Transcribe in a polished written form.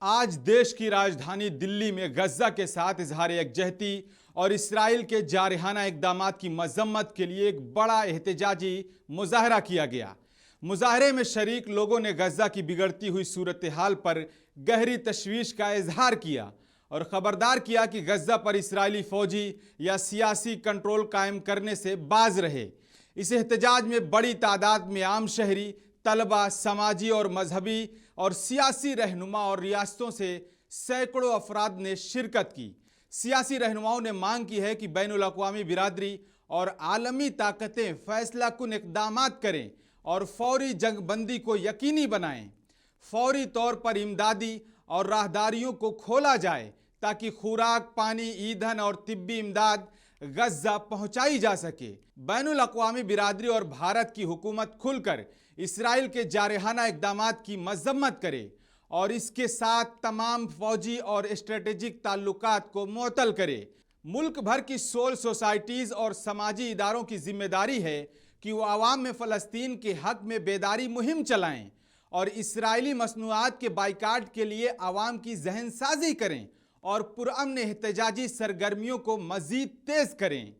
आज देश की राजधानी दिल्ली में गजा के साथ इजहार यकजहती और इसराइल के जारहाना इकदामात की मजम्मत के लिए एक बड़ा एहतजाजी मुजाहरा किया गया। मुजाहरे में शरीक लोगों ने गजा की बिगड़ती हुई सूरत हाल पर गहरी तशवीश का इजहार किया और खबरदार किया कि गजा पर इसराइली फौजी या सियासी कंट्रोल कायम करने से बाज रहे। इस एहतजाज में बड़ी तादाद में आम शहरी, तलबा, समाजी और मजहबी और सियासी रहनुमा और रियासतों से सैकड़ों अफराद ने शिरकत की। सियासी रहनुमाओं ने मांग की है कि बैनुल अक़वामी बिरादरी और आलमी ताकतें फैसला कुन इक़दामात करें और फौरी जंगबंदी को यकीनी बनाएं। फौरी तौर पर इमदादी और राहदारियों को खोला जाए ताकि खुराक, पानी, ईंधन और तिब्बी इमदाद गजा पहुंचाई जा सके। बैनुल अक़वामी बिरादरी और भारत की हुकूमत खुलकर इसराइल के जारहाना इक़दामात की मजम्मत करे और इसके साथ तमाम फौजी और स्ट्रेटेजिक ताल्लुकात को मुअत्तल करे। मुल्क भर की 16 सोसाइटीज़ और समाजी इदारों की जिम्मेदारी है कि वो आवाम में फ़लस्तीन के हक़ में बेदारी मुहिम चलाएं और इसराइली मसनूआत के बाइकाट के लिए आवाम की जहन साजी करें और पुरअमन एहतजाजी सरगर्मियों को मज़ीद तेज़ करें।